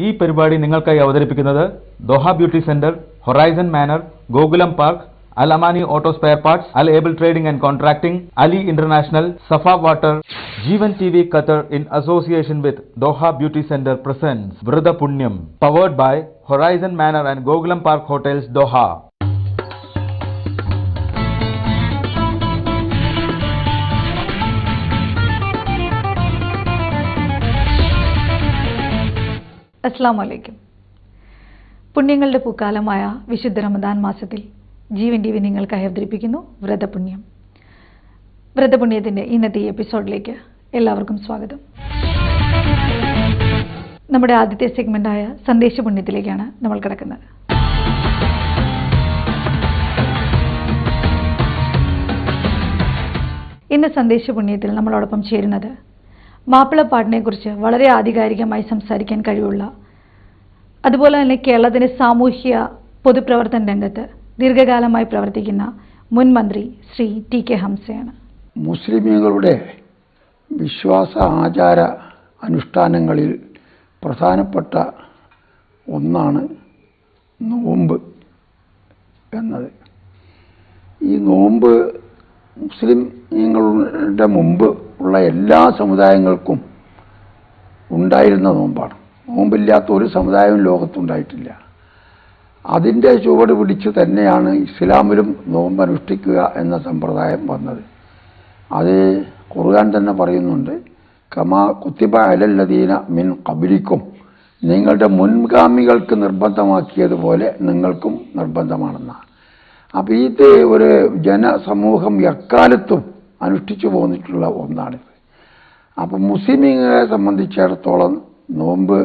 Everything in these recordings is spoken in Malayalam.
ഈ പരിപാടി നിങ്ങൾക്കായി അവതരിപ്പിക്കുന്നത് Doha Beauty Centre, Horizon Manor, Gokulam Park, Al Amani Auto Spare Parts, Al Able Trading and Contracting, Ali International, Safa Water, Jeevan TV Qatar in association with Doha Beauty Center presents Vrada Punyam, powered by Horizon Manor and Gokulam Park Hotels, Doha. അസ്സലാമു അലൈക്കും. പുണ്യങ്ങളുടെ പൂക്കാലമായ വിശുദ്ധ റമദാൻ മാസത്തിൽ ജീവൻ ടി വി നിങ്ങൾക്കായി അവതരിപ്പിക്കുന്നു വ്രതപുണ്യം. വ്രതപുണ്യത്തിൻ്റെ ഇന്നത്തെ ഈ എപ്പിസോഡിലേക്ക് എല്ലാവർക്കും സ്വാഗതം. നമ്മുടെ ആദ്യത്തെ സെഗ്മെൻ്റായ സന്ദേശപുണ്യത്തിലേക്കാണ് നമ്മൾ കിടക്കുന്നത്. ഇന്ന് സന്ദേശപുണ്യത്തിൽ നമ്മളോടൊപ്പം ചേരുന്നത് മാപ്പിളപ്പാട്ടിനെക്കുറിച്ച് വളരെ ആധികാരികമായി സംസാരിക്കാൻ കഴിവുള്ള, അതുപോലെ തന്നെ കേരളത്തിൻ്റെ സാമൂഹ്യ പൊതുപ്രവർത്തന രംഗത്ത് ദീർഘകാലമായി പ്രവർത്തിക്കുന്ന മുൻ മന്ത്രി ശ്രീ ടി കെ ഹംസയാണ്. മുസ്ലിമീങ്ങളുടെ വിശ്വാസ ആചാര അനുഷ്ഠാനങ്ങളിൽ പ്രധാനപ്പെട്ട ഒന്നാണ് നോമ്പ് എന്നത്. ഈ നോമ്പ് മുസ്ലിമീങ്ങളുടെ മുമ്പ് ഉള്ള എല്ലാ സമുദായങ്ങൾക്കും ഉണ്ടായിരുന്ന നോമ്പാണ്. നോമ്പില്ലാത്ത ഒരു സമുദായവും ലോകത്തുണ്ടായിട്ടില്ല. അതിൻ്റെ ചുവട് പിടിച്ച് തന്നെയാണ് ഇസ്ലാമിലും നോമ്പ് അനുഷ്ഠിക്കുക എന്ന സമ്പ്രദായം വന്നത്. അത് ഖുർആൻ തന്നെ പറയുന്നുണ്ട്, കമാ കുത്തിബ അലല്ലദീന മിൻ ഖബ്ലിക്കും, നിങ്ങളുടെ മുൻഗാമികൾക്ക് നിർബന്ധമാക്കിയതുപോലെ നിങ്ങൾക്കും നിർബന്ധമാണെന്നാണ്. അപ്പോൾ ഇത് ഒരു ജനസമൂഹം എക്കാലത്തും അനുഷ്ഠിച്ചു പോന്നിട്ടുള്ള ഒന്നാണിത്. അപ്പോൾ മുസ്ലിമീങ്ങളെ സംബന്ധിച്ചിടത്തോളം നോമ്പ്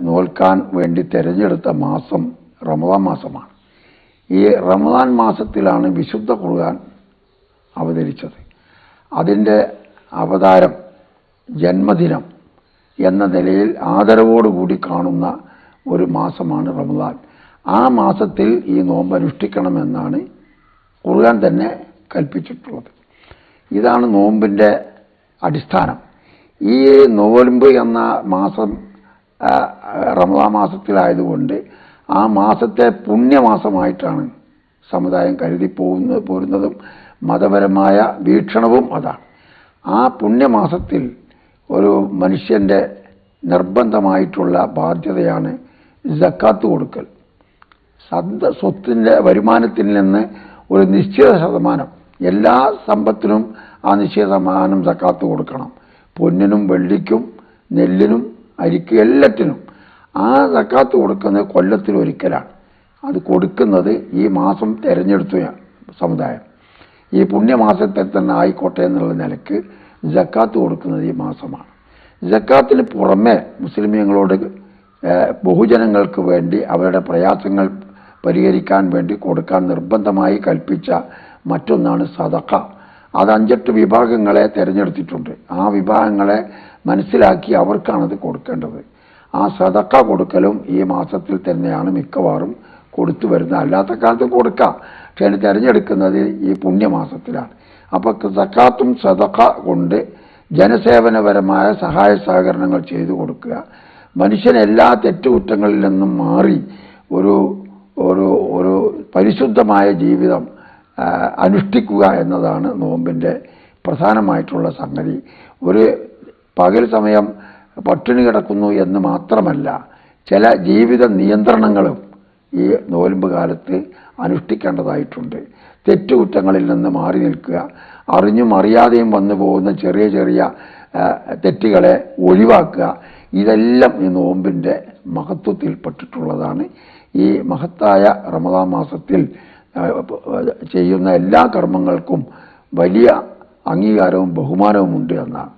നോൽക്കാൻ വേണ്ടി തിരഞ്ഞെടുത്ത മാസം റമദാൻ മാസമാണ്. ഈ റമദാൻ മാസത്തിലാണ് വിശുദ്ധ ഖുർആൻ അവതരിച്ചത്. അതിൻ്റെ അവതാരം ജന്മദിനം എന്ന നിലയിൽ ആദരവോടുകൂടി കാണുന്ന ഒരു മാസമാണ് റമദാൻ. ആ മാസത്തിൽ ഈ നോമ്പ് അനുഷ്ഠിക്കണമെന്നാണ് ഖുർആൻ തന്നെ കൽപ്പിച്ചിട്ടുള്ളത്. ഇതാണ് നോമ്പിൻ്റെ അടിസ്ഥാനം. ഈ നോമ്പ് എന്ന മാസം റമദാൻ മാസത്തിലായതുകൊണ്ട് ആ മാസത്തെ പുണ്യമാസമായിട്ടാണ് സമുദായം കരുതി പോരുന്നതും മതപരമായ വീക്ഷണവും അതാണ്. ആ പുണ്യമാസത്തിൽ ഒരു മനുഷ്യൻ്റെ നിർബന്ധമായിട്ടുള്ള ബാധ്യതയാണ് സക്കാത്ത് കൊടുക്കൽ. സ്വത്തിൻ്റെ വരുമാനത്തിൽ നിന്ന് ഒരു നിശ്ചിത ശതമാനം, എല്ലാ സമ്പത്തിനും ആ നിശ്ചിത ശതമാനം സക്കാത്ത് കൊടുക്കണം. പൊന്നിനും വെള്ളിക്കും നെല്ലിനും അരിക്ക് എല്ലാറ്റിനും ആ സക്കാത്ത് കൊടുക്കുന്നത് കൊല്ലത്തിലൊരിക്കലാണ്. അത് കൊടുക്കുന്നത് ഈ മാസം തിരഞ്ഞെടുത്ത സമുദായം ഈ പുണ്യമാസത്തെ തന്നെ ആയിക്കോട്ടെ എന്നുള്ള നിലയ്ക്ക് സക്കാത്ത് കൊടുക്കുന്നത് ഈ മാസമാണ്. സക്കാത്തിന് പുറമെ മുസ്ലിമീങ്ങളോട് ബഹുജനങ്ങൾക്ക് വേണ്ടി അവരുടെ പ്രയാസങ്ങൾ പരിഹരിക്കാൻ വേണ്ടി കൊടുക്കാൻ നിർബന്ധമായി കൽപ്പിച്ച മറ്റൊന്നാണ് സദഖ. അത് 5-8 വിഭാഗങ്ങളെ തിരഞ്ഞെടുത്തിട്ടുണ്ട്. ആ വിഭാഗങ്ങളെ മനസ്സിലാക്കി അവർക്കാണത് കൊടുക്കേണ്ടത്. ആ സദഖ കൊടുക്കലും ഈ മാസത്തിൽ തന്നെയാണ് മിക്കവാറും കൊടുത്തു വരുന്നത്. അല്ലാത്ത കാലത്ത് കൊടുക്കാം, പക്ഷേ അതിന് തിരഞ്ഞെടുക്കുന്നത് ഈ പുണ്യമാസത്തിലാണ്. അപ്പോൾ സക്കാത്തും സദഖ കൊണ്ട് ജനസേവനപരമായ സഹായ സഹകരണങ്ങൾ ചെയ്തു കൊടുക്കുക, മനുഷ്യൻ എല്ലാ തെറ്റുകുറ്റങ്ങളിൽ നിന്നും മാറി ഒരു ഒരു ഒരു പരിശുദ്ധമായ ജീവിതം അനുഷ്ഠിക്കുക എന്നതാണ് നോമ്പിൻ്റെ പ്രധാനമായിട്ടുള്ള സംഗതി. ഒരു പകൽ സമയം പട്ടിണി കിടക്കുന്നു എന്ന് മാത്രമല്ല, ചില ജീവിത നിയന്ത്രണങ്ങളും ഈ നോമ്പ് കാലത്ത് അനുഷ്ഠിക്കേണ്ടതായിട്ടുണ്ട്. തെറ്റുകുറ്റങ്ങളിൽ നിന്ന് മാറി നിൽക്കുക, അറിഞ്ഞും അറിയാതെയും വന്നു പോകുന്ന ചെറിയ ചെറിയ തെറ്റുകളെ ഒഴിവാക്കുക. ഇതെല്ലാം ഈ നോമ്പിൻ്റെ മഹത്വത്തിൽപ്പെട്ടിട്ടുള്ളതാണ്. ഈ മഹത്തായ റമദാൻ മാസത്തിൽ ചെയ്യുന്ന എല്ലാ കർമ്മങ്ങൾക്കും വലിയ അംഗീകാരവും ബഹുമാനവും ഉണ്ട് എന്നാണ്.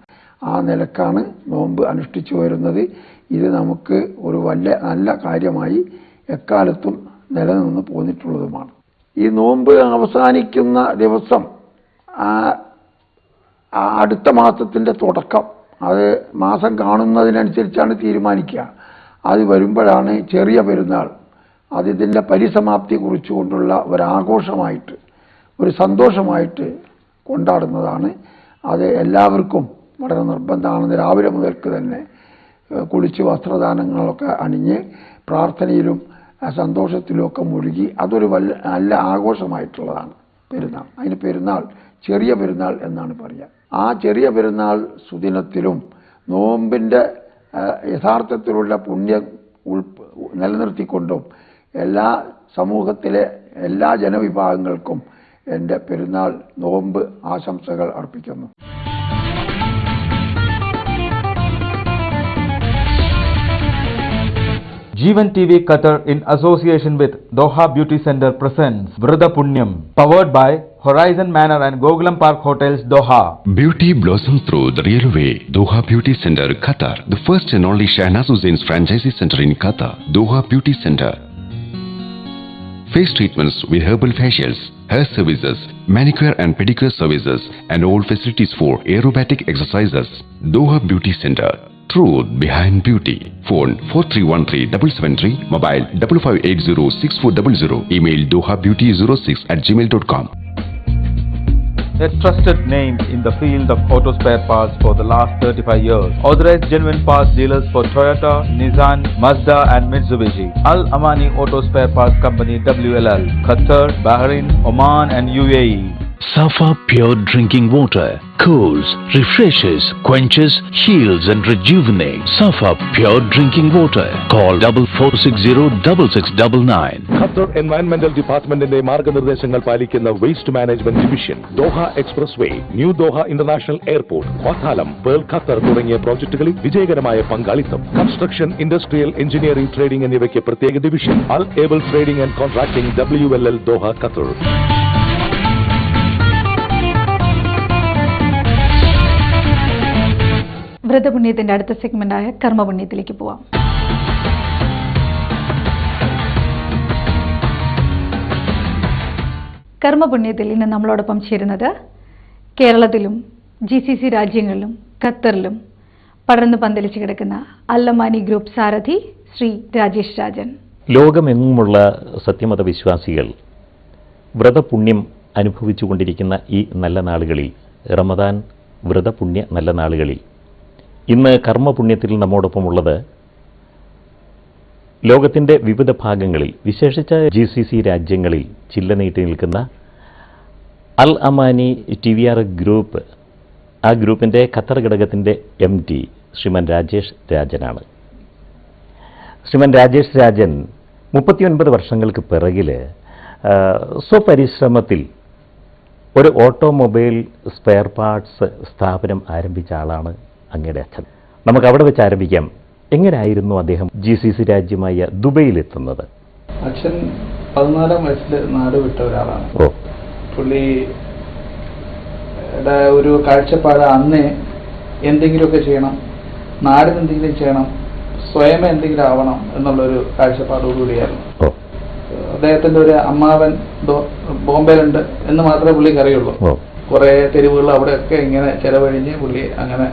ആ നിലക്കാണ് നോമ്പ് അനുഷ്ഠിച്ചു വരുന്നത്. ഇത് നമുക്ക് ഒരു നല്ല കാര്യമായി എക്കാലത്തും നിലനിന്ന് പോന്നിട്ടുള്ളതുമാണ്. ഈ നോമ്പ് അവസാനിക്കുന്ന ദിവസം അടുത്ത മാസത്തിൻ്റെ തുടക്കം, അത് മാസം കാണുന്നതിനനുസരിച്ചാണ് തീരുമാനിക്കുക. അത് വരുമ്പോഴാണ് ചെറിയ പെരുന്നാൾ. അതിൻ്റെ പരിസമാപ്തി കുറിച്ചുകൊണ്ടുള്ള ഒരാഘോഷമായിട്ട്, ഒരു സന്തോഷമായിട്ട് കൊണ്ടാടുന്നതാണ്. അത് എല്ലാവർക്കും വളരെ നിർബന്ധമാണ്. രാവിലെ മുതൽക്ക് തന്നെ കുളിച്ച് വസ്ത്രദാനങ്ങളൊക്കെ അണിഞ്ഞ് പ്രാർത്ഥനയിലും സന്തോഷത്തിലുമൊക്കെ മുഴുകി അതൊരു നല്ല ആഘോഷമായിട്ടുള്ളതാണ് പെരുന്നാൾ. അതിന് പെരുന്നാൾ, ചെറിയ പെരുന്നാൾ എന്നാണ് പറയുക. ആ ചെറിയ പെരുന്നാൾ സുദിനത്തിലും നോമ്പിൻ്റെ യഥാർത്ഥത്തിലുള്ള പുണ്യം നിലനിർത്തിക്കൊണ്ടും എല്ലാ സമൂഹത്തിലെ എല്ലാ ജനവിഭാഗങ്ങൾക്കും എൻ്റെ പെരുന്നാൾ നോമ്പ് ആശംസകൾ അർപ്പിക്കുന്നു. Jeevan TV Qatar in association with Doha Beauty Center presents Vrida Punyam, powered by Horizon Manor and Gokulam Park Hotels, Doha. Beauty blossoms through the real way. Doha Beauty Center, Qatar, the first and only Shahnaz Hussein's franchisee center in Qatar. Doha Beauty Center. Face treatments with herbal facials, hair services, manicure and pedicure services, and all facilities for aerobatic exercises. Doha Beauty Center. Truth behind beauty. Phone 4313-773, mobile 5580-6400, email dohabeauty06@gmail.com. A trusted name in the field of auto spare parts for the last 35 years. Authorized genuine parts dealers for Toyota, Nissan, Mazda and Mitsubishi. Al Amani Auto Spare Parts Company WLL, Qatar, Bahrain, Oman and UAE. Safa pure drinking water cools, refreshes, quenches, heals and rejuvenates. Safa pure drinking water. Call 44606699. Qatar എൻവയൺമെന്റൽ ഡിപ്പാർട്ട്മെന്റിന്റെ മാർഗനിർദ്ദേശങ്ങൾ പാലിക്കുന്ന waste management division, Doha expressway, new Doha international airport, വാഥാലം, പേൾ ഖത്തർ തുടങ്ങിയ പ്രോജക്ടുകളിൽ വിജയകരമായ പങ്കാളിത്തം. കൺസ്ട്രക്ഷൻ, ഇൻഡസ്ട്രിയൽ, എഞ്ചിനീയറിംഗ്, ട്രേഡിംഗ് എന്നിവയ്ക്ക് പ്രത്യേക division. Al able trading and contracting WLL Doha Qatar. വ്രതപുണ്യത്തിന്റെ അടുത്ത സെഗ്മെന്റായ കർമ്മപുണ്യത്തിലേക്ക് പോവാം. കർമ്മപുണ്യത്തിൽ ഇന്ന് നമ്മളോടൊപ്പം ചേരുന്നത് കേരളത്തിലും GCC രാജ്യങ്ങളിലും ഖത്തറിലും പടർന്നു പന്തലിച്ച് കിടക്കുന്ന അല്ലമാനി ഗ്രൂപ്പ് സാരഥി ശ്രീ രാജേഷ് രാജൻ. ലോകമെങ്ങുമുള്ള സത്യമത വിശ്വാസികൾ വ്രതപുണ്യം അനുഭവിച്ചുകൊണ്ടിരിക്കുന്ന ഈ നല്ല നാളുകളിൽ, റമദാൻ വ്രതപുണ്യ നല്ല നാളുകളിൽ, ഇന്ന് കർമ്മപുണ്യത്തിൽ നമ്മോടൊപ്പമുള്ളത് ലോകത്തിൻ്റെ വിവിധ ഭാഗങ്ങളിൽ, വിശേഷിച്ച GCC രാജ്യങ്ങളിൽ ചില്ല നീട്ടി നിൽക്കുന്ന അൽ അമാനി TVR ഗ്രൂപ്പ്, ആ ഗ്രൂപ്പിൻ്റെ ഖത്തർ ഘടകത്തിൻ്റെ MD ശ്രീമാൻ രാജേഷ് രാജനാണ്. ശ്രീമാൻ രാജേഷ് രാജൻ 39 വർഷങ്ങൾക്ക് പിറകിൽ സ്വപരിശ്രമത്തിൽ ഒരു ഓട്ടോമൊബൈൽ സ്പെയർ പാർട്സ് സ്ഥാപനം ആരംഭിച്ച ആളാണ് അങ്ങയുടെ അച്ഛൻ. നമുക്ക് അവിടെ വെച്ച് ആരംഭിക്കാം. എങ്ങനെയായിരുന്നു അദ്ദേഹം GCC രാജ്യമായ ദുബൈയിലെത്തുന്നത്? അച്ഛൻ 14 വയസ്സിൽ നാട് വിട്ട ഒരാളാണ്. പുള്ളിയുടെ ഒരു കാഴ്ചപ്പാട് അന്നേ എന്തെങ്കിലുമൊക്കെ ചെയ്യണം, നാടിന് എന്തെങ്കിലും ചെയ്യണം, സ്വയം എന്തെങ്കിലും ആവണം എന്നുള്ളൊരു കാഴ്ചപ്പാടോടുകൂടിയായിരുന്നു. അദ്ദേഹത്തിൻ്റെ ഒരു അമ്മാവൻ ബോംബെയിലുണ്ട് എന്ന് മാത്രമേ പുള്ളിക്ക് അറിയുള്ളൂ. കുറേ തെരുവുകൾ അവിടെയൊക്കെ ഇങ്ങനെ ചെലവഴിഞ്ഞ് പുള്ളി അങ്ങനെ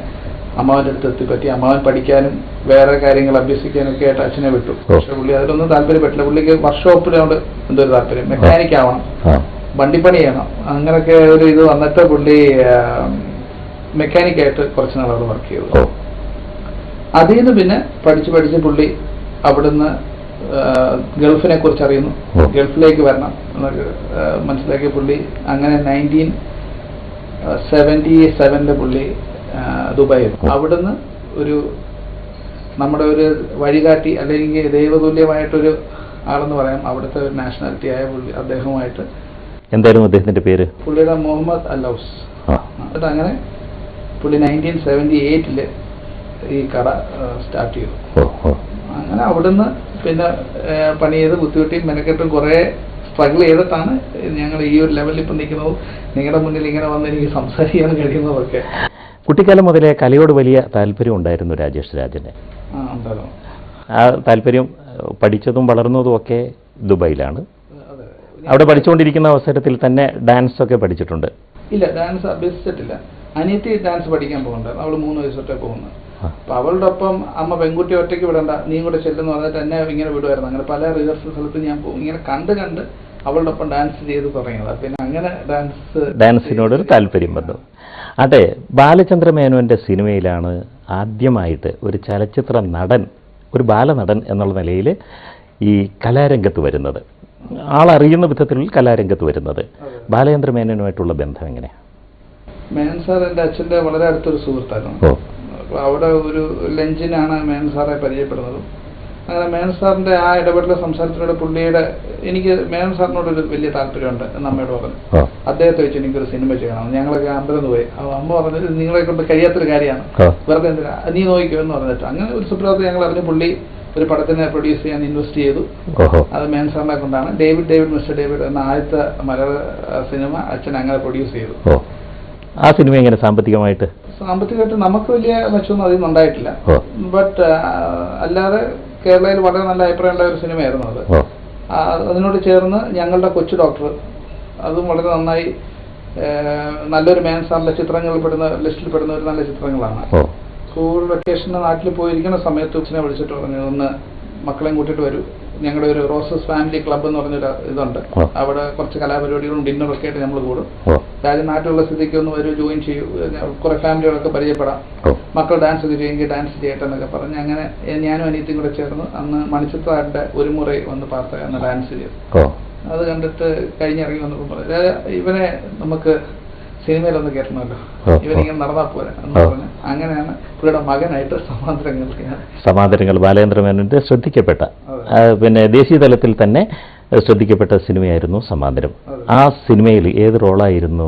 അമ്മാവൻ്റെ അടുത്ത് എത്തിപ്പറ്റി. അമ്മാവൻ പഠിക്കാനും വേറെ കാര്യങ്ങൾ അഭ്യസിക്കാനും ഒക്കെ ആയിട്ട് അച്ഛനെ വിട്ടു. പക്ഷെ പുള്ളി അതിലൊന്നും താല്പര്യപ്പെട്ടില്ല. പുള്ളിക്ക് വർക്ക്ഷോപ്പിനോട് എന്തൊരു താല്പര്യം, മെക്കാനിക് ആവണം, വണ്ടിപ്പണി ചെയ്യണം, അങ്ങനെയൊക്കെ ഒരു ഇത് വന്നിട്ട് പുള്ളി മെക്കാനിക്കായിട്ട് കുറച്ച് നാൾ അവിടെ വർക്ക് ചെയ്തു. അതിൽ നിന്ന് പിന്നെ പഠിച്ച് പുള്ളി അവിടുന്ന് ഗൾഫിനെ കുറിച്ച് അറിയുന്നു, ഗൾഫിലേക്ക് വരണം എന്നൊക്കെ മനസ്സിലാക്കിയ പുള്ളി അങ്ങനെ 1977 പുള്ളി ദുബായിൽ. അവിടുന്ന് ഒരു നമ്മുടെ ഒരു വഴികാട്ടി അല്ലെങ്കിൽ ദൈവതുല്യമായിട്ടൊരു ആളെന്ന് പറയാം, അവിടുത്തെ ഒരു നാഷണാലിറ്റി ആയ പുള്ളി, അദ്ദേഹവുമായിട്ട്. എന്തായിരുന്നു അദ്ദേഹത്തിന്റെ പേര്? പുള്ളിയുടെ മുഹമ്മദ് അല്ലൗസ്. എന്നിട്ട് അങ്ങനെ പുള്ളി 1978 ഈ കട സ്റ്റാർട്ട് ചെയ്തു. അങ്ങനെ അവിടുന്ന് പിന്നെ പണി ചെയ്ത് ബുദ്ധിമുട്ടി മെനക്കെട്ടും കുറേ സ്ട്രഗിൾ ചെയ്തിട്ടാണ് ഞങ്ങൾ ഈ ഒരു ലെവലിൽ ഇപ്പം നിൽക്കുന്നതും നിങ്ങളുടെ മുന്നിൽ ഇങ്ങനെ വന്ന് എനിക്ക് സംസാരിക്കാൻ കഴിയുന്നതൊക്കെ. കുട്ടിക്കാലം മുതലേ കലയോട് വലിയ താല്പര്യം ഉണ്ടായിരുന്നു രാജേഷ് രാജന്. ആ താല്പര്യം പഠിച്ചതും വളർന്നതും ഒക്കെ ദുബായിലാണ്. അവിടെ പഠിച്ചുകൊണ്ടിരിക്കുന്ന അവസരത്തിൽ തന്നെ ഡാൻസ് ഒക്കെ പഠിച്ചിട്ടുണ്ട്? ഇല്ല, ഡാൻസ് അഭ്യസിച്ചിട്ടില്ല. അനിയത്തി ഡാൻസ് പഠിക്കാൻ പോകുന്നുണ്ടായിരുന്നു. അവൾ 3 വയസ്സൊക്കെ പോകുന്നത്. അപ്പൊ അവളുടെ ഒപ്പം അമ്മ പെൺകുട്ടി ഒറ്റയ്ക്ക് വിടണ്ട, നീ കൂടെ ചെല്ലെന്ന് പറഞ്ഞിട്ട് എന്നെ ഇങ്ങനെ വിടുമായിരുന്നു. അങ്ങനെ പല റിഹേഴ്സൽ സ്ഥലത്ത് ഞാൻ ഇങ്ങനെ കണ്ട് അവളുടെ ഒപ്പം ഡാൻസ് ചെയ്ത് തുടങ്ങിയത്. പിന്നെ അങ്ങനെ ഡാൻസിനോടൊരു താല്പര്യം വന്നു. അതെ, ബാലചന്ദ്ര മേനോന്റെ സിനിമയിലാണ് ആദ്യമായിട്ട് ഒരു ചലച്ചിത്ര നടൻ, ഒരു ബാലനടൻ എന്നുള്ള നിലയിൽ ഈ കലാരംഗത്ത് വരുന്നത്, ആളറിയുന്ന വിധത്തിൽ കലാരംഗത്ത് വരുന്നത്? ബാലചന്ദ്ര മേനോനുമായിട്ടുള്ള ബന്ധം എങ്ങനെയാണ്? മേനൻ സാർ എൻ്റെ അച്ഛൻ്റെ വളരെ അടുത്തൊരു സുഹൃത്തായിരുന്നു. അവിടെ ഒരു ലഞ്ചിനാണ് മേനൻ സാറെ പരിചയപ്പെടുന്നതും. അങ്ങനെ മേനൻ സാറിൻ്റെ ആ ഇടപെടൽ സംസാരത്തിലൂടെ പുള്ളിയുടെ, എനിക്ക് മേനൻ സാറിനോടൊരു വലിയ താല്പര്യമുണ്ട് എന്ന് അമ്മയോട് പറഞ്ഞു. അദ്ദേഹത്തെ വെച്ച് എനിക്കൊരു സിനിമ ചെയ്യണം. ഞങ്ങളൊക്കെ അമ്പലം പോയി. അമ്മ പറഞ്ഞത് നിങ്ങളെ കൊണ്ട് കഴിയാത്തൊരു കാര്യമാണ്, വെറുതെ എന്തിനാ, നീ നോക്കിക്കോ എന്ന് പറഞ്ഞിട്ട്. അങ്ങനെ ഒരു സുപ്രഭാതം ഞങ്ങൾ അറിഞ്ഞ് പുള്ളി ഒരു പടത്തിനെ പ്രൊഡ്യൂസ് ചെയ്യാൻ ഇൻവെസ്റ്റ് ചെയ്തു. അത് മേനൻ സാറിനെ കൊണ്ടാണ്. ഡേവിഡ് മിസ്റ്റർ ഡേവിഡ് എന്ന ആദ്യത്തെ മലയാള സിനിമ അച്ഛൻ അങ്ങനെ പ്രൊഡ്യൂസ് ചെയ്തു. ആ സിനിമ എങ്ങനെ സാമ്പത്തികമായിട്ട് നമുക്ക് വലിയ മെച്ചമൊന്നും അതിൽ നിന്ന് ഉണ്ടായിട്ടില്ല. ബട്ട് അല്ലാതെ കേരളയിൽ വളരെ നല്ല അഭിപ്രായം ഉണ്ടായ ഒരു സിനിമയായിരുന്നു അത്. അതിനോട് ചേർന്ന് ഞങ്ങളുടെ കൊച്ചു ഡോക്ടർ, അതും വളരെ നന്നായി, നല്ലൊരു മേനൻ സാറിന്റെ ചിത്രങ്ങളിൽ പെടുന്ന ലിസ്റ്റിൽ പെടുന്ന ഒരു നല്ല ചിത്രങ്ങളാണ്. സ്കൂൾ വെക്കേഷന് നാട്ടിൽ പോയിരിക്കുന്ന സമയത്ത് ഉച്ചനെ വിളിച്ചിട്ട് പറഞ്ഞു, ഒന്ന് മക്കളെയും കൂട്ടിയിട്ട് വരൂ, ഞങ്ങളുടെ ഒരു റോസസ് ഫാമിലി ക്ലബ്ബ് എന്ന് പറഞ്ഞൊരു ഇതുണ്ട്, അവിടെ കുറച്ച് കലാപരിപാടികളും ഡിന്നറൊക്കെ ആയിട്ട് നമ്മൾ കൂടും. കാര്യം നാട്ടിലുള്ള സ്ഥിതിക്ക് ഒന്ന് വരൂ, ജോയിൻ ചെയ്യൂ, കുറെ ഫാമിലികളൊക്കെ പരിചയപ്പെടാം, മക്കൾ ഡാൻസ് ഒക്കെ ചെയ്യുമെങ്കിൽ ഡാൻസ് ചെയ്യട്ടെ എന്നൊക്കെ പറഞ്ഞ് അങ്ങനെ ഞാനും അനിയത്തിയും കൂടെ ചേർന്ന് അന്ന് മണിച്ചിത്രയുടെ ഒരു മുறை വന്ന് പാർത്ത എന്ന ഡാൻസ് ചെയ്തു. അത് കണ്ടിട്ട് കഴിഞ്ഞിറങ്ങി വന്നപ്പോൾ പറഞ്ഞു, ഇവനെ നമുക്ക് സിനിമയിലൊന്ന് കയറ്റണമല്ലോ, ഇവനിങ്ങനെ നടന്നാൽ പോരാ എന്ന് പറഞ്ഞ് അങ്ങനെയാണ് പുള്ളിയുടെ മകനായിട്ട് സമാന്തരങ്ങൾ ബാലചന്ദ്ര മേനോന്റെ ശ്രദ്ധിക്കപ്പെട്ട, പിന്നെ ദേശീയ തലത്തിൽ തന്നെ ശ്രദ്ധിക്കപ്പെട്ട സിനിമയായിരുന്നു സമാന്തരം. ആ സിനിമയിൽ ഏത് റോളായിരുന്നു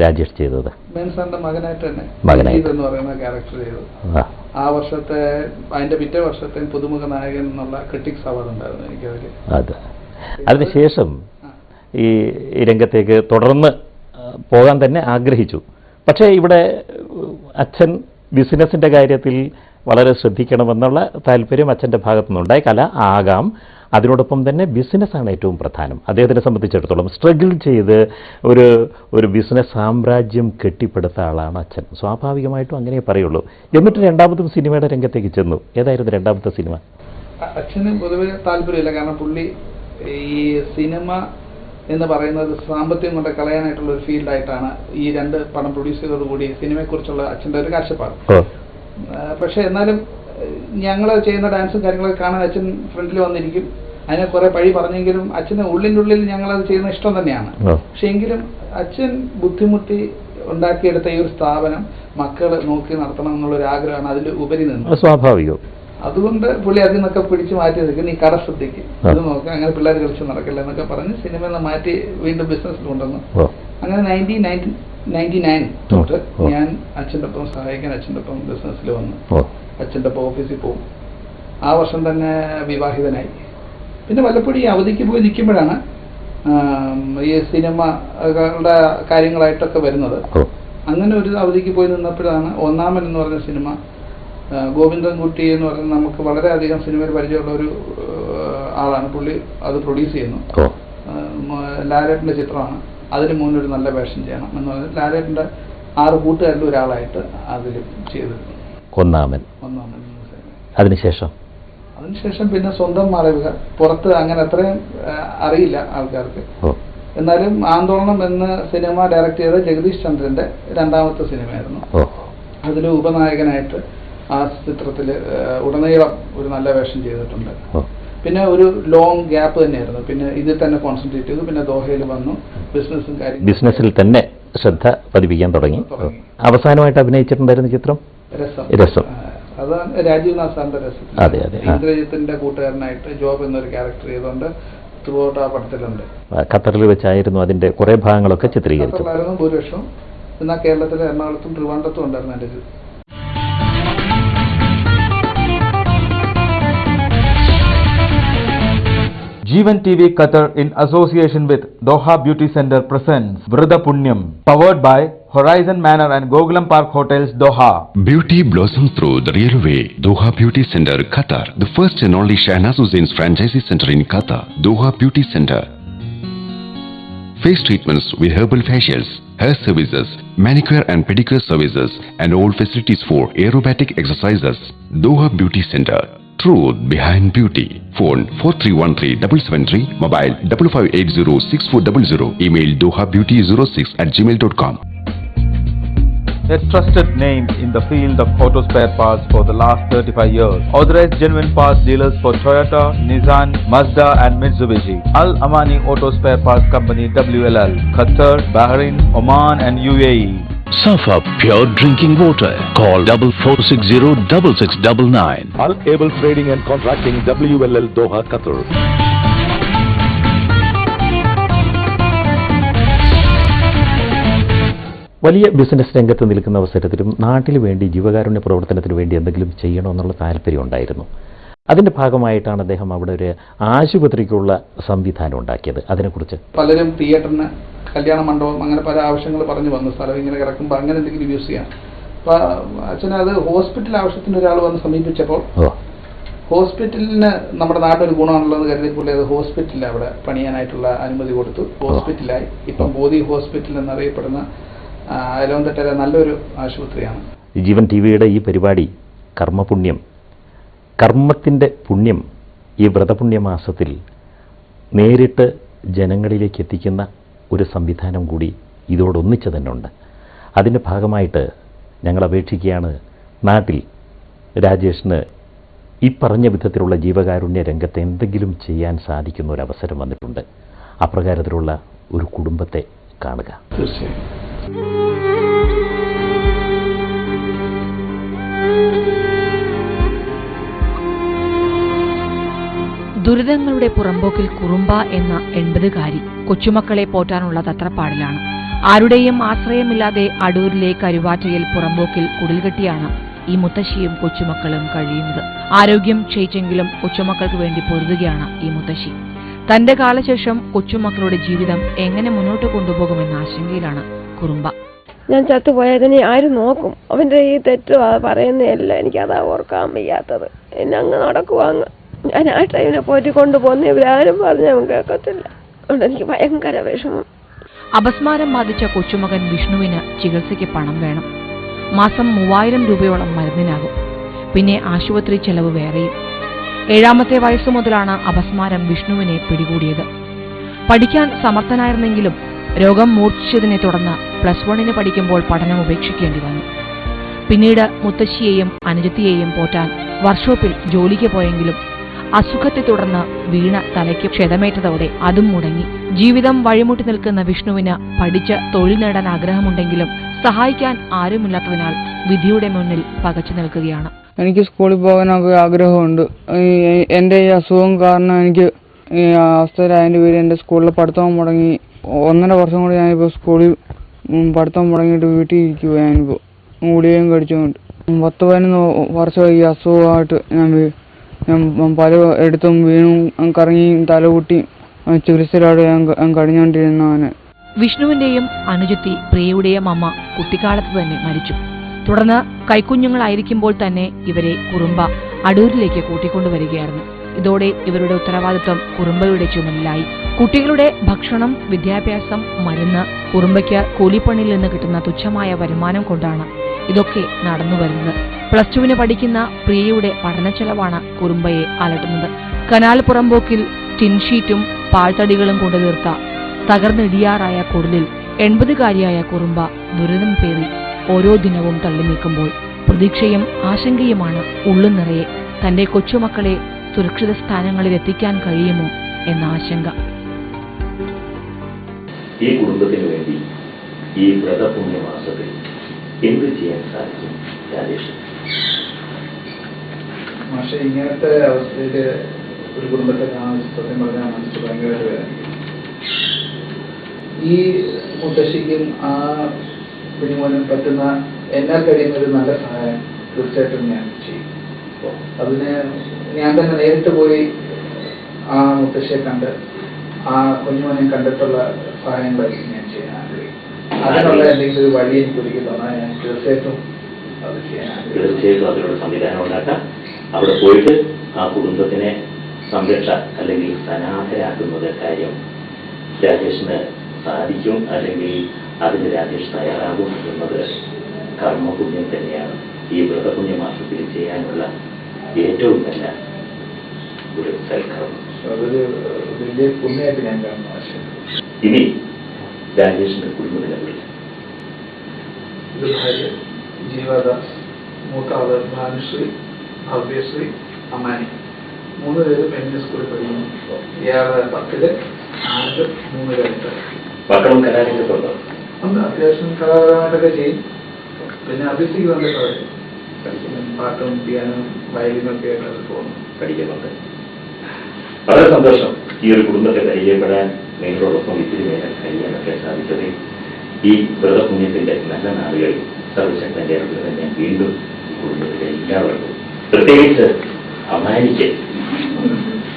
രാജേഷ് ചെയ്തത്? മേൻസാറിന്റെ മകനായിട്ട് തന്നെ എന്ന് പറയുന്ന ക്യാരക്ടർ ചെയ്തു. ആ വർഷത്തെ, അതിന്റെ പിറ്റേ വർഷത്തെ പുതുമുഖ നായകൻ എന്നുള്ള ക്രിട്ടിക്സ് അവാർഡ് ഉണ്ടായിരുന്നു എനിക്കതിൽ. അതെ. അതിനുശേഷം ഈ രംഗത്തേക്ക് തുടർന്ന് പോകാൻ തന്നെ ആഗ്രഹിച്ചു. പക്ഷേ ഇവിടെ അച്ഛൻ ബിസിനസ്സിൻ്റെ കാര്യത്തിൽ വളരെ ശ്രദ്ധിക്കണമെന്നുള്ള താല്പര്യം അച്ഛൻ്റെ ഭാഗത്തുനിന്നുണ്ടായി. കല ആകാം, അതിനോടൊപ്പം തന്നെ ബിസിനസ്സാണ് ഏറ്റവും പ്രധാനം. അദ്ദേഹത്തിനെ സംബന്ധിച്ചിടത്തോളം സ്ട്രഗിൾ ചെയ്ത് ഒരു ബിസിനസ് സാമ്രാജ്യം കെട്ടിപ്പടുത്ത ആളാണ് അച്ഛൻ. സ്വാഭാവികമായിട്ടും അങ്ങനെ പറയുള്ളൂ. എന്നിട്ട് രണ്ടാമതും സിനിമയുടെ രംഗത്തേക്ക് ചെന്നു. ഏതായിരുന്നു രണ്ടാമത്തെ സിനിമ? അച്ഛന് പൊതുവെ താല്പര്യമില്ല. കാരണം പുള്ളി ഈ സിനിമ എന്ന് പറയുന്നത് സാമ്പത്തികം കൊണ്ട് കളയാനായിട്ടുള്ള ഒരു ഫീൽഡായിട്ടാണ് ഈ രണ്ട് പടം പ്രൊഡ്യൂസ് ചെയ്തതോടുകൂടി സിനിമയെക്കുറിച്ചുള്ള അച്ഛൻ്റെ ഒരു കാഴ്ചപ്പാട്. പക്ഷെ എന്നാലും ഞങ്ങൾ ചെയ്യുന്ന ഡാൻസും കാര്യങ്ങളൊക്കെ കാണാൻ അച്ഛൻ ഫ്രണ്ടിൽ വന്നിരിക്കും. അതിനെ കുറെ പഴി പറഞ്ഞെങ്കിലും അച്ഛന് ഉള്ളിൻ്റെ ഉള്ളിൽ ഞങ്ങളത് ചെയ്യുന്ന ഇഷ്ടം തന്നെയാണ്. പക്ഷെ എങ്കിലും അച്ഛൻ ബുദ്ധിമുട്ടി ഉണ്ടാക്കിയെടുത്ത ഈ ഒരു സ്ഥാപനം മക്കൾ നോക്കി നടത്തണം എന്നുള്ളൊരു ആഗ്രഹമാണ് അതിൽ ഉപരി നിന്ന്. സ്വാഭാവികം. അതുകൊണ്ട് പുള്ളി അതിൽ നിന്നൊക്കെ പിടിച്ച് മാറ്റി നിൽക്കും, നീ കട ശ്രദ്ധിക്ക്, അത് നോക്കുക, അങ്ങനെ പിള്ളേർ കളിച്ച് നടക്കില്ല എന്നൊക്കെ പറഞ്ഞ് സിനിമയിൽ നിന്ന് മാറ്റി വീണ്ടും ബിസിനസ്സിൽ കൊണ്ടുവന്നു. അങ്ങനെ 1999 തൊട്ട് ഞാൻ അച്ഛൻ്റെ ഒപ്പം സഹായിക്കാൻ അച്ഛൻ്റെ ഒപ്പം ബിസിനസ്സിൽ വന്നു. അച്ഛൻ്റെ ഒപ്പം ഓഫീസിൽ പോകും. ആ വർഷം തന്നെ വിവാഹിതനായി. പിന്നെ വല്ലപ്പോഴും ഈ അവധിക്ക് പോയി നിൽക്കുമ്പോഴാണ് ഈ സിനിമകളുടെ കാര്യങ്ങളായിട്ടൊക്കെ വരുന്നത്. അങ്ങനെ ഒരു അവധിക്ക് പോയി നിന്നപ്പോഴാണ് ഒന്നാമൻ എന്ന് പറഞ്ഞ സിനിമ, ഗോവിന്ദൻകുട്ടി എന്ന് പറയുന്നത് നമുക്ക് വളരെയധികം സിനിമയിൽ പരിചയമുള്ള ഒരു ആളാണ്. പുള്ളി അത് പ്രൊഡ്യൂസ് ചെയ്യുന്നു. ലാലേട്ടൻ്റെ ചിത്രമാണ്. അതിന് മുന്നൊരു നല്ല വേഷം ചെയ്യണം എന്ന് പറഞ്ഞാൽ ലാലേട്ടൻ്റെ 6 കൂട്ടുകാരിൽ ഒരാളായിട്ട് അതിൽ ചെയ്തു. ഒന്നാമൻ. അതിനുശേഷം പിന്നെ സ്വന്തം മറവുക, പുറത്ത് അങ്ങനെ അത്രയും അറിയില്ല ആൾക്കാർക്ക്. എന്നാലും ആന്തോളനം എന്ന സിനിമ ഡയറക്റ്റ് ചെയ്ത ജഗദീഷ് ചന്ദ്രന്റെ രണ്ടാമത്തെ സിനിമയായിരുന്നു. അതിൽ ഉപനായകനായിട്ട് ആ ചിത്രത്തിൽ ഉടനീളം ഒരു നല്ല വേഷം ചെയ്തിട്ടുണ്ട്. പിന്നെ ഒരു ലോങ് ഗ്യാപ്പ് തന്നെയായിരുന്നു. പിന്നെ ഇതിൽ തന്നെ കോൺസെൻട്രേറ്റ് ചെയ്തു. പിന്നെ ദോഹയിൽ വന്നു, ബിസിനസ്സും കാര്യങ്ങളും ബിസിനസ്സിൽ തന്നെ ശ്രദ്ധ പതിപ്പിക്കാൻ തുടങ്ങി. അവസാനമായിട്ട് അഭിനയിച്ചിട്ടുണ്ടായിരുന്ന ചിത്രം രസം. അതാണ് രാജീവ് നാഥ് സാറിന്റെ രസം. ഇന്ദ്രജിത്തിന്റെ കൂട്ടുകാരനായിട്ട് ജോബ് എന്നൊരു ക്യാരക്ടർ ചെയ്തുകൊണ്ട് ത്രൂ ഔട്ട് ആ പടത്തിലുണ്ട്. ഖത്തറിൽ വെച്ചായിരുന്നു അതിന്റെ കുറെ ഭാഗങ്ങളൊക്കെ ചിത്രീകരിച്ചത്. ഭൂരിപക്ഷം. എന്നാൽ കേരളത്തിലെ എറണാകുളത്തും ട്രിവാൻഡ്രത്തും ഉണ്ടായിരുന്നു എൻ്റെ ഇത്. Jeevan TV Qatar in association with Doha Beauty Center presents Vrida Punyam, powered by Horizon Manor and Gokulam Park Hotels, Doha. Beauty blossoms through the real way. Doha Beauty Center, Qatar, the first and only Shahnaz Hussein's franchisee center in Qatar. Doha Beauty Center. Face treatments with herbal facials, hair services, manicure and pedicure services, and all facilities for aerobatic exercises. Doha Beauty Center. Truth behind beauty. Phone 4313-773, mobile 5580-6400, email dohabeauty06@gmail.com. a trusted name in the field of auto spare parts for the last 35 years. Authorized genuine parts dealers for Toyota, Nissan, Mazda and Mitsubishi. Al Amani Auto Spare Parts Company WLL, Qatar, Bahrain, Oman and UAE. Safa Pure Drinking Water. Call 44606699. Al Able Trading and Contracting WLL Doha, Qatar. വലിയ ബിസിനസ് രംഗത്ത് നിൽക്കുന്ന അവസരത്തിലും നാട്ടിൽ വേണ്ടി ജീവകാരുണ്യ പ്രവർത്തനത്തിന് വേണ്ടി എന്തെങ്കിലും ചെയ്യണമെന്നുള്ള താല്പര്യം ഉണ്ടായിരുന്നു. അതിന്റെ ഭാഗമായിട്ടാണ് അദ്ദേഹം അവിടെ ഒരു ആശുപത്രിക്കുള്ള സംവിധാനം ഉണ്ടാക്കിയത്. അതിനെക്കുറിച്ച് പലരും തിയേറ്ററിന്, കല്യാണ മണ്ഡപം, അങ്ങനെ പല ആവശ്യങ്ങൾ പറഞ്ഞു വന്നു. സ്ഥലം ഇങ്ങനെ കിടക്കുമ്പോൾ അങ്ങനെ എന്തെങ്കിലും യൂസ് ചെയ്യാം. അപ്പോൾ അച്ഛന് അത് ഹോസ്പിറ്റൽ ആവശ്യത്തിന് ഒരാൾ വന്ന് സമീപിച്ചപ്പോൾ ഹോസ്പിറ്റലിന് നമ്മുടെ നാട്ടിലൊരു ഗുണമാണുള്ളത് കരുതി പുള്ളി അത് ഹോസ്പിറ്റലിൽ അവിടെ പണിയാനായിട്ടുള്ള അനുമതി കൊടുത്തു. ഹോസ്പിറ്റലായി. ഇപ്പം ബോധി ഹോസ്പിറ്റൽ എന്നറിയപ്പെടുന്ന അയലോന്തട്ടയിലെ നല്ലൊരു ആശുപത്രിയാണ്. ജീവൻ ടിവിയുടെ ഈ പരിപാടി കർമ്മപുണ്യം, കർമ്മത്തിൻ്റെ പുണ്യം ഈ വ്രതപുണ്യമാസത്തിൽ നേരിട്ട് ജനങ്ങളിലേക്ക് എത്തിക്കുന്ന ഒരു സംവിധാനം കൂടി ഇതോടൊന്നിച്ച് തന്നെ ഉണ്ട്. അതിൻ്റെ ഭാഗമായിട്ട് ഞങ്ങൾ അപേക്ഷിക്കുകയാണ്, നാട്ടിൽ രാജേഷിന് ഈ പറഞ്ഞ വിധത്തിലുള്ള ജീവകാരുണ്യ രംഗത്ത് എന്തെങ്കിലും ചെയ്യാൻ സാധിക്കുന്ന ഒരു അവസരം വന്നിട്ടുണ്ട്. അപ്രകാരത്തിലുള്ള ഒരു കുടുംബത്തെ കാണുക. തീർച്ചയായും. ദുരിതങ്ങളുടെ പുറമ്പോക്കിൽ കുറുമ്പ എന്ന 80-കാരി കൊച്ചുമക്കളെ പോറ്റാനുള്ള തത്രപ്പാടിലാണ്. ആരുടെയും ആശ്രയമില്ലാതെ അടൂരിലെ കരുവാറ്റയിൽ പുറമ്പോക്കിൽ കുടിൽകെട്ടിയാണ് ഈ മുത്തശ്ശിയും കൊച്ചുമക്കളും കഴിയുന്നത്. ആരോഗ്യം ക്ഷയിച്ചെങ്കിലും കൊച്ചുമക്കൾക്ക് വേണ്ടി പൊരുതുകയാണ് ഈ മുത്തശ്ശി. തന്റെ കാലശേഷം കൊച്ചുമക്കളുടെ ജീവിതം എങ്ങനെ മുന്നോട്ട് കൊണ്ടുപോകുമെന്ന ആശങ്കയിലാണ് കുറുമ്പ. ഞാൻ ചത്തുപോയതിനെ ആര് നോക്കും? അവന്റെ ഈ തെറ്റ് പറയുന്നതല്ല, എനിക്കതാ ഓർക്കാൻ വയ്യാത്തത്. എന്നെ അങ്ങ് നടക്കുവാങ്ങ്. ഞാൻ ആ ടൈമിനെ പോറ്റി കൊണ്ടുപോകുന്ന ഇവരാരും പറഞ്ഞവൻ കേൾക്കത്തില്ല. അതുകൊണ്ട് എനിക്ക് ഭയങ്കര വിഷമം. അപസ്മാരം ബാധിച്ച കൊച്ചുമകൻ വിഷ്ണുവിന് ചികിത്സയ്ക്ക് പണം വേണം. മാസം 3000 രൂപയോളം മരുന്നിനാകും. പിന്നെ ആശുപത്രി ചെലവ് വേറെയും. 7ാമത്തെ വയസ്സു മുതലാണ് അപസ്മാരം വിഷ്ണുവിനെ പിടികൂടിയത്. പഠിക്കാൻ സമർത്ഥനായിരുന്നെങ്കിലും രോഗം മൂർച്ഛിച്ചതിനെ തുടർന്ന് +1 പഠിക്കുമ്പോൾ പഠനം ഉപേക്ഷിക്കേണ്ടി വന്നു. പിന്നീട് മുത്തശ്ശിയെയും അനുജത്തിയെയും പോറ്റാൻ വർക്ക്ഷോപ്പിൽ ജോലിക്ക് പോയെങ്കിലും അസുഖത്തെ തുടർന്ന് വീണ തലയ്ക്ക് ക്ഷതമേറ്റതോടെ അതും മുടങ്ങി. ജീവിതം വഴിമുട്ടി നിൽക്കുന്ന വിഷ്ണുവിന് പഠിച്ച് തൊഴിൽ നേടാൻ ആഗ്രഹമുണ്ടെങ്കിലും സഹായിക്കാൻ ആരുമില്ലാത്തതിനാൽ വിധിയുടെ മുന്നിൽ പകച്ചു നിൽക്കുകയാണ്. എനിക്ക് സ്കൂളിൽ പോകാനൊക്കെ ആഗ്രഹമുണ്ട്. എൻ്റെ ഈ അസുഖം കാരണം എനിക്ക് ഈ അവസ്ഥയിലായതിൻ്റെ പേര് എൻ്റെ സ്കൂളിലെ പഠിത്തം മുടങ്ങി. 1.5 വർഷം കൂടി ഞാനിപ്പോൾ സ്കൂളിൽ പഠിത്തം മുടങ്ങിയിട്ട് വീട്ടിൽ ഇരിക്കുക. ഞാനിപ്പോൾ ഗുളികയും കഴിച്ചുകൊണ്ട് 10-11 വർഷമായി ഈ അസുഖമായിട്ട് ഞാൻ പല ഇടത്തും വീണും കറങ്ങിയും തലകുട്ടിയും ചികിത്സയിലൂടെ ഞാൻ കഴിഞ്ഞുകൊണ്ടിരുന്നതാണ്. വിഷ്ണുവിന്റെയും അനുജത്തി പ്രിയയുടെയും അമ്മ കുട്ടിക്കാലത്ത് തന്നെ മരിച്ചു. തുടർന്ന് കൈക്കുഞ്ഞുങ്ങളായിരിക്കുമ്പോൾ തന്നെ ഇവരെ കുറുമ്പ അടൂരിലേക്ക് കൂട്ടിക്കൊണ്ടുവരികയായിരുന്നു. ഇതോടെ ഇവരുടെ ഉത്തരവാദിത്വം കുറുമ്പയുടെ ചുമലിലായി. കുട്ടികളുടെ ഭക്ഷണം, വിദ്യാഭ്യാസം, മരുന്ന്, കുറുമ്പയ്ക്ക് കൂലിപ്പണിയിൽ നിന്ന് കിട്ടുന്ന തുച്ഛമായ വരുമാനം കൊണ്ടാണ് ഇതൊക്കെ നടന്നു വരുന്നത്. +2 പഠിക്കുന്ന പ്രിയയുടെ പഠനച്ചെലവാണ് കുറുമ്പയെ അലട്ടുന്നത്. കനാൽ പുറമ്പോക്കിൽ ടിൻഷീറ്റും പാഴ്ത്തടികളും കൊണ്ടു തീർത്ത തകർന്നിടിയാറായ കുടിലിൽ 80-കാരിയായ കുറുമ്പ ദുരിതം പേറി ഓരോ ദിനവും തള്ളി നീക്കുമ്പോൾ പ്രതീക്ഷയും ആശങ്കയുമാണ് ഉള്ളു നിറയെ. തന്റെ കൊച്ചുമക്കളെ സുരക്ഷിത സ്ഥാനങ്ങളിൽ എത്തിക്കാൻ കഴിയുമോ എന്ന ആശങ്ക. ഈ കുടുംബത്തിന് വേണ്ടി ഈ വ്രതപുണ്യമാസത്തിൽ എന്ത് ചെയ്യാൻ സാധിക്കും രാജേഷ്? പക്ഷേ ഇങ്ങനത്തെ അവസ്ഥയിൽ ഒരു കുടുംബത്തെ കാണാൻ സത്യം പറഞ്ഞാൽ മനസ്സിൽ ഭയങ്കരമായിട്ട് വേദനിക്കും. ഈ മുത്തശ്ശിക്കും ആ കുഞ്ഞുമോനും പറ്റുന്ന എന്നാൽ കഴിയുന്ന ഒരു നല്ല സഹായം തീർച്ചയായിട്ടും ഞാൻ ചെയ്യും. അതിന് ഞാൻ തന്നെ നേരിട്ട് പോയി ആ മുത്തശ്ശിയെ കണ്ട് ആ കുഞ്ഞുമോനെ കണ്ടിട്ടുള്ള സഹായങ്ങളായിരിക്കും ഞാൻ ചെയ്യാൻ ആഗ്രഹിക്കും. അതിനുള്ള എന്തെങ്കിലും ഒരു വഴി എനിക്ക് ഒരുക്കി തന്നാൽ ഞാൻ തീർച്ചയായിട്ടും അത് ചെയ്യാൻ ആഗ്രഹിക്കും. തീർച്ചയായിട്ടും അതിനുള്ള സംവിധാനം ഉണ്ടാക്കാം. അവിടെ പോയിട്ട് ആ കുടുംബത്തിനെ സംരക്ഷ അല്ലെങ്കിൽ സനാഥരാക്കുന്നത് കാര്യം രാജേഷിന് സാധിക്കും, അല്ലെങ്കിൽ അതിന് രാജേഷ് തയ്യാറാകും എന്നത് കർമ്മപുണ്യം തന്നെയാണ്. ഈ വ്രതപുണ്യമാസത്തിൽ ചെയ്യാനുള്ള ഏറ്റവും നല്ല ഒരു സൽക്കർമ്മം. അതൊരു വലിയ പുണ്യമായിട്ട് ഞാൻ കാണുന്നു. ഇനി രാജേഷിന്റെ കുടുംബത്തിനെ കുറിച്ച് ഇത് ഭാര്യ ജീവദാസ്, മൂത്ത ആള് ഭാനുശ്രീ, ഭവ്യശ്രീ, അമാനി. 3 പേരും എന്നെ സ്കൂളിൽ പഠിക്കുന്നു. ഇയാള് 10ല്, 4, 3 ഉണ്ട്. അത്യാവശ്യം കലാപരമായിട്ടൊക്കെ ചെയ്യും. പിന്നെ അഭ്യസിക്ക് വന്നിട്ട് പാട്ടും പിയാനും വയലിനൊക്കെ ആയിട്ട് പോകുന്നു, പഠിക്കുന്നുണ്ട്. വളരെ സന്തോഷം ഈ ഒരു കുടുംബത്തെ പരിചയപ്പെടാൻ നിങ്ങളോടൊപ്പം ഇത്തിരി നേരം കഴിയാനൊക്കെ സാധിച്ചത്. ഈ വ്രതപുണ്യത്തിന്റെ നല്ല നാളുകളിൽ സർവശക്തന്റെ അനുഗ്രഹം ഞാൻ വീണ്ടും ഈ കുടുംബത്തിലെ എല്ലാവർക്കും, പ്രത്യേകിച്ച് അമാനിക്ക്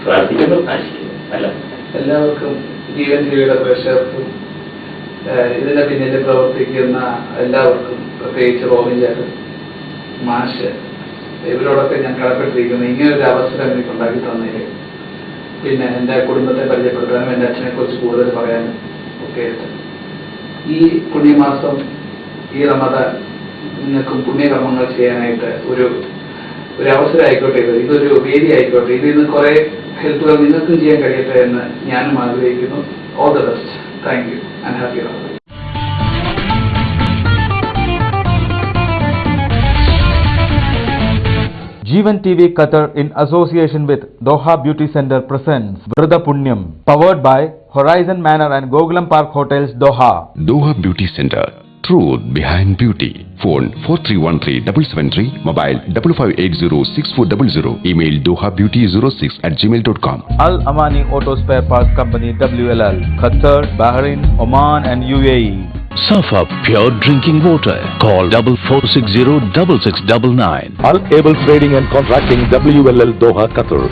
പ്രാർത്ഥിക്കുന്നു, ആശിക്കുന്നു. അല്ല, എല്ലാവർക്കും ജീവൻ ടിവിയുടെ പ്രേക്ഷകർക്കും ഇതിന്റെ പിന്നിൽ പ്രവർത്തിക്കുന്ന എല്ലാവർക്കും, പ്രത്യേകിച്ച് റോബിൻ ചേട്ടൻ, മാഷ്, ഇവരോടൊക്കെ ഞാൻ കടപ്പെട്ടിരിക്കുന്നു ഇങ്ങനൊരു അവസരം എനിക്ക് ഉണ്ടാക്കി തന്നതിൽ. പിന്നെ എൻ്റെ കുടുംബത്തെ പരിചയപ്പെടുത്താനും എൻ്റെ അച്ഛനെ കുറിച്ച് കൂടുതൽ പറയാനും ഒക്കെ ആയിട്ട് ഈ പുണ്യമാസം, ഈ റമദാൻ നിങ്ങൾക്കും പുണ്യകർമ്മങ്ങൾ ചെയ്യാനായിട്ട് ഒരു അവസരം ആയിക്കോട്ടെ, ഇതൊരു വേദി ആയിക്കോട്ടെ. ഇതിൽ നിന്ന് കുറെ ഹെൽപ്പുകൾ നിങ്ങൾക്കും ചെയ്യാൻ കഴിയട്ടെ എന്ന് ഞാനും ആഗ്രഹിക്കുന്നു. All the best. Thank you and happy Ramadan. Jeevan TV Qatar in association with Doha Beauty Center presents Vrida Punyam, powered by Horizon Manor and Gokulam Park Hotels, Doha. Doha Beauty Center. Truth behind beauty. Phone 4313-773. Mobile 5580-6400. Email dohabeauty06@gmail.com. Al Amani Auto Spare Parts Company WLL, Qatar, Bahrain, Oman and UAE. Safa Pure Drinking Water. Call 4460-6699. Al Able Trading and Contracting WLL, Doha, Qatar.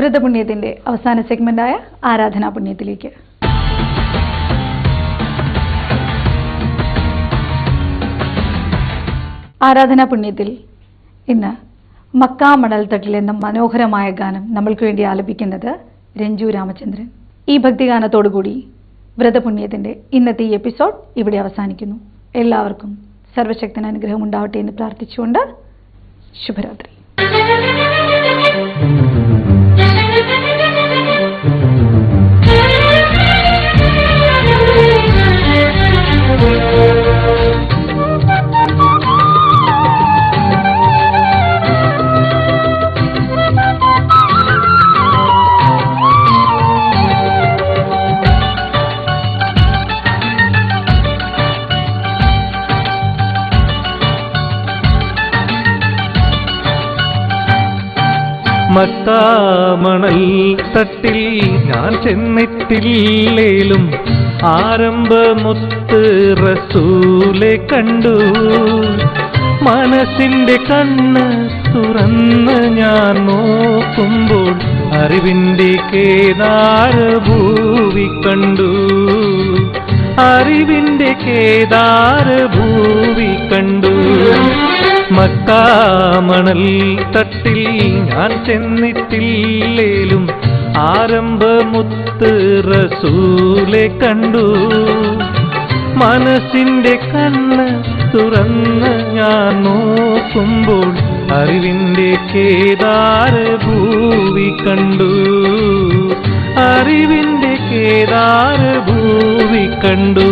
വ്രതപുണ്യത്തിന്റെ അവസാന സെഗ്മെന്റായ ആരാധനാ പുണ്യത്തിലേക്ക്. ആരാധനാ പുണ്യത്തിൽ ഇന്ന് മക്കാ മണൽത്തട്ടിൽ എന്ന മനോഹരമായ ഗാനം നമ്മൾക്ക് വേണ്ടി ആലപിക്കുന്നത് രഞ്ജു രാമചന്ദ്രൻ. ഈ ഭക്തിഗാനത്തോടുകൂടി വ്രതപുണ്യത്തിന്റെ ഇന്നത്തെ ഈ എപ്പിസോഡ് ഇവിടെ അവസാനിക്കുന്നു. എല്ലാവർക്കും സർവശക്തൻ അനുഗ്രഹം ഉണ്ടാവട്ടെ എന്ന് പ്രാർത്ഥിച്ചുകൊണ്ട് ശുഭരാത്രി. മക്കാമണൽ തട്ടിൽ ഞാൻ ചെന്നെത്തില്ലേലും ആരംഭമൊത്ത് റസൂലെ കണ്ടു. മനസ്സിന്റെ കണ്ണ് തുറന്ന് ഞാൻ നോക്കുമ്പോൾ അറിവിന്റെ കേദാരഭൂവി കണ്ടു. അറിവിന്റെ കേദാരഭൂവി കണ്ടു. മക്കാമണൽ തട്ടിൽ ഞാൻ ചെന്നിട്ടില്ലേലും ആരംഭമുത്ത് റസൂലെ കണ്ടു. മനസ്സിന്റെ കണ്ണ് തുറന്ന് ഞാൻ നോക്കുമ്പോൾ അറിവിന്റെ കേദാരഭൂവി കണ്ടു. അറിവിന്റെ കേദാരഭൂവി കണ്ടു.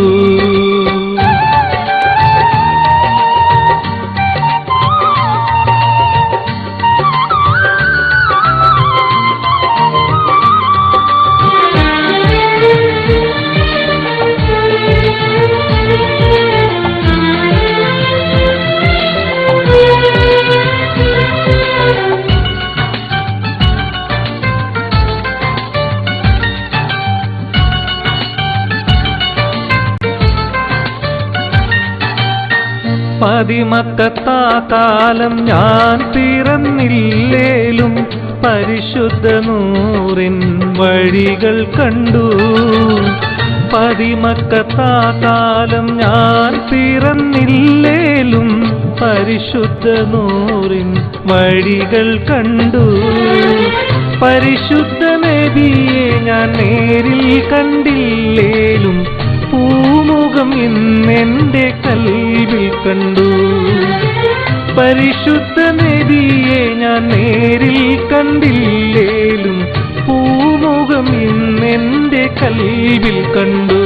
പതിമക്കത്താ കാലം ഞാൻ പിറന്നില്ലേലും പരിശുദ്ധ നൂറിൻ വഴികൾ കണ്ടു. പതിമക്കത്താ കാലം ഞാൻ പിറന്നില്ലേലും പരിശുദ്ധ നൂറിൻ വഴികൾ കണ്ടു. പരിശുദ്ധ നബിയെ ഞാൻ നേരിൽ കണ്ടില്ലേലും പൂമുഖം ഇന്നെന്റെ കൽവിൽ കണ്ടു. പരിശുദ്ധ നബിയെ ഞാൻ നേരിൽ കണ്ടില്ലേലും പൂമുഖം പൂമുഖം ഇന്നെന്റെ കൽവിൽ കണ്ടു.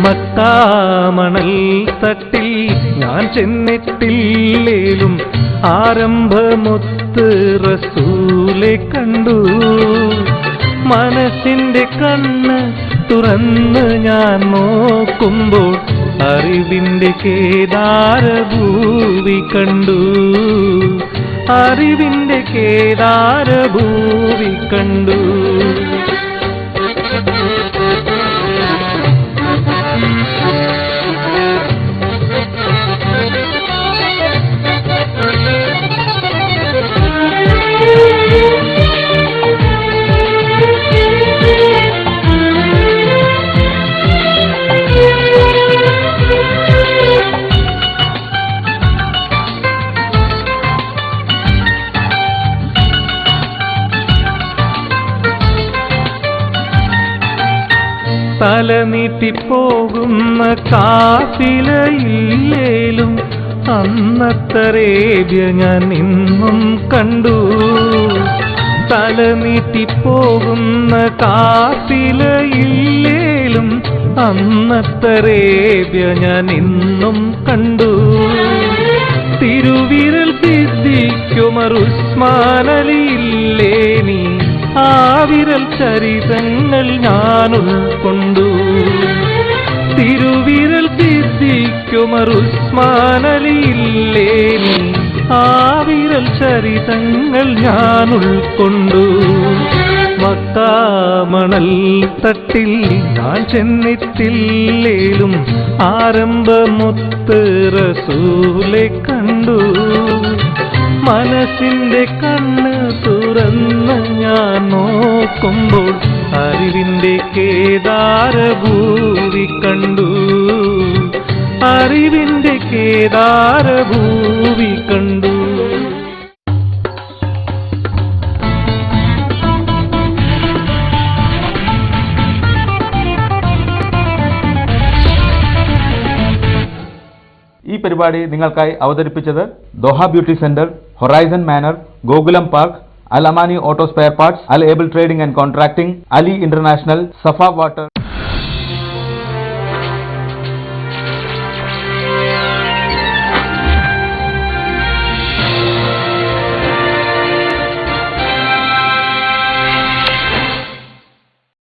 മക്കാമണൽ തട്ടിൽ ഞാൻ ചെന്നിട്ടില്ലേലും ആരംഭമൊത്ത് റസൂലെ കണ്ടു. മനസ്സിന്റെ കണ്ണ് തുറന്ന് ഞാൻ നോക്കുമ്പോൾ അറിവിന്റെ കേദാരഭൂവി കണ്ടു. അറിവിന്റെ കേദാരഭൂവി കണ്ടു. തല നീട്ടിപ്പോകുന്ന കാഫിലയില്ലേലും അന്നത്തറേബ്യ ഞാൻ ഇന്നും കണ്ടു. തല നീട്ടിപ്പോകുന്ന കാഫിലയില്ലേലും അന്നത്തറേബ്യ ഞാൻ ഇന്നും കണ്ടു. തിരുവിരൽ സിദ്ദീഖുമർ ഉസ്മാനലിയില്ലേ നീ ആ വിരൽ ചരിതങ്ങൾ ഞാൻ ഉൾക്കൊണ്ടു. തിരുവിരൽ സിദ്ദീഖുമർ ഉസ്മാനലിയില്ലേ നീ ആ വിരൽ ചരിതങ്ങൾ ഞാൻ ഉൾക്കൊണ്ടു. മക്കാമണൽ തട്ടിൽ ഞാൻ ചെന്നിട്ടില്ലേലും ആരംഭമൊത്ത് റസൂലെ കണ്ടു. മനസ്സിന്റെ കണ്ണ് തുറന്ന് ഞാൻ നോക്കുമ്പോൾ അറിവിന്റെ കേദാരഭൂവി കണ്ടു. അറിവിന്റെ കേദാരഭൂവി കണ്ടു. ഈ പരിപാടി നിങ്ങൾക്കായി അവതരിപ്പിച്ചത് Doha Beauty Centre, Horizon Manor, Gokulam Park, Al Amani Auto Spare Parts, Al able trading and Contracting, Ali International, Safa water.